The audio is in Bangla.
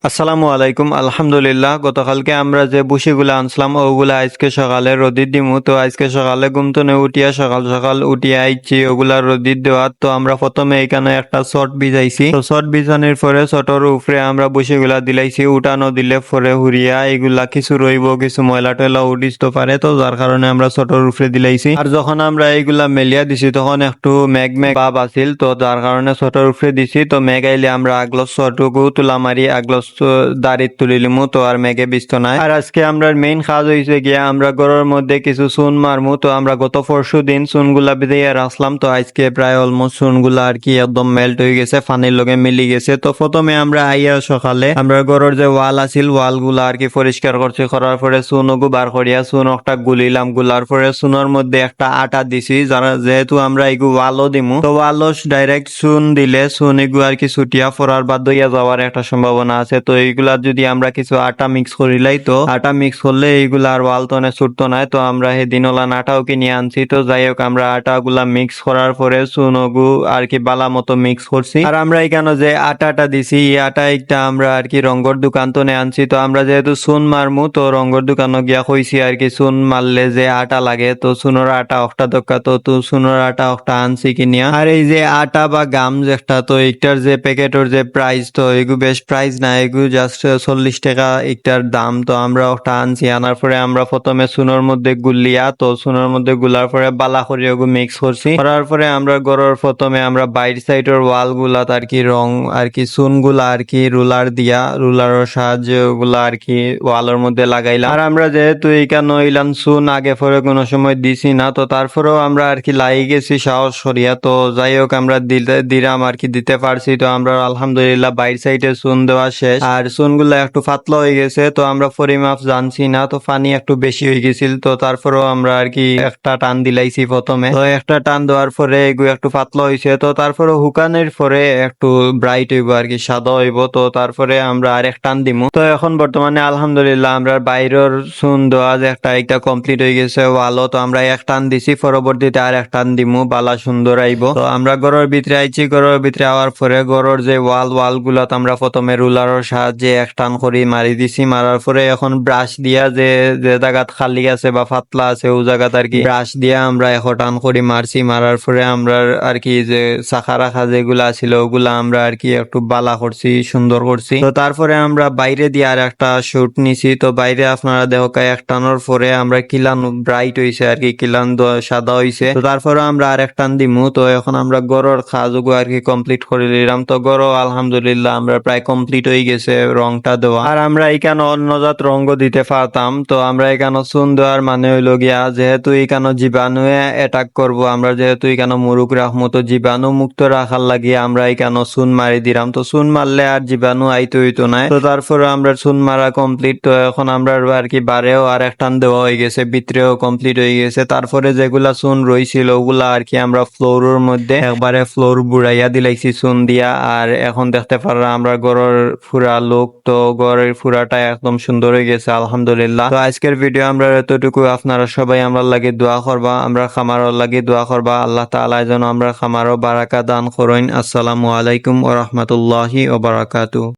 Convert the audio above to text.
আসসালামু আলাইকুম। আলহামদুলিল্লাহ, গতকালকে আমরা যে বসিগুলা আনছিলাম ওগুলা আজকে সকালে রোদিত দিমু। তো আজকে সকালে ঘুম থেকে উঠিয়া সকাল সকাল উঠিয়া আইছি ওগুলা রোদিত দেওয়ার। তো আমরা প্রথমে এখানে একটা শর্ট ভিজাইছি। তো শর্ট ভিজানোর পরে শর্টের উপরে আমরা বসিগুলা দিলাইছি। উঠানো দিলে পরে হুরিয়া এগুলা কিছু রইব, কিছু ময়লা টয়লা উঠিত পারে, তো যার কারণে আমরা শর্টের উপরে দিলাইছি। আর যখন আমরা এইগুলা মেলিয়া দিছি তখন একটু মেঘ মেঘ ভাব আছিল, তো যার কারণে শর্টের উপরে দিছি। তো মেঘ আইলে আমরা আগলো শর্টটুকু তুলা মারি আগলো দাঁড়িয়ে তুলিলিমু, তো আর মেঘে বিস্ত নাই। আর আজকে আমরা মেইন কাজ হয়েছে গিয়া আমরা ঘরের মধ্যে কিছু চুন মারমু। তো আমরা গত পরশু দিন চুনগুলা ভিজাইয়া রাখলাম, তো আজকে প্রায় অলমোস্ট চুনগুলা আর কি একদম মেল্ট হয়ে গেছে, পানির লগে মিলি গেছে। তো প্রথমে আমরা আইয়া সকালে আমরা ঘরের যে ওয়াল আছিল ওয়াল গুলা আর কি পরিষ্কার করছি, করার পরে চুনগু বার করিয়া চুন একটা গুলিলাম। গুলার পরে চুনের মধ্যে একটা আটা দিছি, যারা যেহেতু আমরা এগু ওয়ালও দিমু, তো ওয়ালও ডাইরেক্ট চুন দিলে চুন এগু আর কি ছুটিয়া পড়ার বাদ হইয়া যাওয়ার একটা সম্ভাবনা আছে। তো এইগুলা যদি আমরা কিছু আটা মিক্স করিলাই, তো আটা মিক্স করলে এইগুলা আর ওয়ালতনে ছুটতো না। তো আমরা সেদিন ওলান আটাও কিনে আনছি। তো যাই হোক, আমরা আটাগুলা মিক্স করার পরে চুনগু আর কি বালা মতো মিক্স করছি। আর আমরা এখানে যে আটাটা দিছি এই আটা একটা আমরা আর কি রঙ্গর দোকান তো আনছি। তো আমরা যেহেতু চুন মারমু, তো রঙ্গর দোকানে গিয়া কইছি আর কি চুন মারলে যে আটা লাগে, তো চুনের আটা একটা দরকার। তো চুনের আটা একটা আনছি কিনিয়া। আর এই যে আটা বা গাম যেটা, তো এইটার যে প্যাকেটের যে প্রাইস, তো এগু বেশ প্রাইস না, এগু জাস্ট 40 টাকা একটার দাম। তো আমরা ওটা আনছি। আনার পরে আমরা প্রথমে চুনের মধ্যে গুলিয়া, তো চুনের মধ্যে গুলার পরে বালা করে ওগু মিক্স করছি। করার পরে আমরা গড়ের প্রথমে আমরা বাইর সাইডের ওয়াল গুলাত আর কি রং আর কি চুন গুলা আর কি রুলার দিয়া রুলারের সাহায্যে ওগুলা আর কি ওয়ালের মধ্যে লাগাইলাম। আর আমরা যেহেতু এইখানে ইলান চুন আগে পরে কোনো সময় দিছি না, তো তারপরেও আমরা আর কি লাই গেছি সাহস সরিয়া। তো যাই হোক, আমরা দিলাম আর কি দিতে পারছি। তো আমরা আলহামদুলিল্লাহ বাইর সাইডে চুন দেওয়া শেষ। আর চুনগুলা একটু পাতলা হয়ে গেছে, তো আমরা পরিমাপ জানছি না, তো পানি একটু বেশি হয়ে গেছিল। তো তারপরেও আমরা আর কি একটা টান দিলাইছি প্রথমে। তো একটা টান দেওয়ার পরে এগুলো একটু পাতলা হয়েছে। তো তারপরে হুকানের পরে একটু ব্রাইট হইব আর কি, সাদা হইব। তো তারপরে আমরা আর এক টান দিমু। তো এখন বর্তমানে আলহামদুলিল্লাহ আমরা বাইরের চুন দেওয়া যে একটা কমপ্লিট হয়ে গেছে ওয়ালও। তো আমরা এক টান দিছি, পরবর্তীতে আর এক টান দিমু, বালা সুন্দর আইব। তো আমরা ঘরের ভিতরে আইছি। ঘরের ভিতরে আওয়ার পরে ঘরের যে ওয়াল গুলাত আমরা প্রথমে রুলারের সাহায্যে এক টান করে মারি দিছি। মারার পরে এখন ব্রাশ দিয়া যে যে জায়গাত খালি আছে বা পাতলা আছে ও জায়গাত আর কি ব্রাশ দিয়া আমরা এক টান করে মারছি। মারার পরে আমরা আর কি যে চাকা রাখা যেগুলা ছিল ওগুলা আমরা আর কি একটু বালা করছি, সুন্দর করছি। তো তারপরে আমরা বাইরে দিয়ে আর একটা শুট নিছি। তো বাইরে আপনারা দেখায় এক টানোর পরে আমরা কিলান ব্রাইট হইছে আর কি, কিলান সাদা হইছে। তো তারপরে আমরা আর এক টান দিমু। তো এখন আমরা গড়ের কাজগুলো আর কি কমপ্লিট করে নিলাম। তো গড়ও আলহামদুলিল্লাহ আমরা প্রায় কমপ্লিট হয়ে গেছে রংটা দেওয়া। আর আমরা এখানে অন্য জাত রঙও দিতে পারতাম। তো আমরা এখানে চুন দেওয়ার মানে হইল গিয়া যেহেতু এখানে জীবাণু অ্যাটাক করব, আমরা যেহেতু এখানে মুরুখ রাখবো, তো জীবাণু মুক্ত রাখার লাগিয়ে আমরা এখানে চুন মারি দিলাম। তো চুন মারলে আর জীবাণু আইতো হইতো নাই। তো তারপরে আমরা চুন মারা কমপ্লিট। তো এখন আমরা আর কি বারেও আর এক টান দেওয়া হয়ে গেছে, ভিতরেও কমপ্লিট হয়ে গেছে। তারপরে যেগুলা চুন রইছিল ওগুলা আর কি আমরা ফ্লোরের মধ্যে একবারে ফ্লোর বুড়াইয়া দিলাইছি চুন দিয়া। আর এখন দেখতে পারা আমরা ঘরের পুরা লোক, তো ঘরের পুরাটা একদম সুন্দর হয়ে গেছে আলহামদুলিল্লাহ। তো আজকের ভিডিও আমরা এতটুকু। আপনারা সবাই আমরা লাগে দোয়া করবা, আমরা খামারও লাগে দোয়া করবা। আল্লাহ তাআলা যেন আমরা খামারও বারাকা দান করেন। আসসালামু আলাইকুম ওয়া রাহমাতুল্লাহি ওয়া বারাকাতুহু।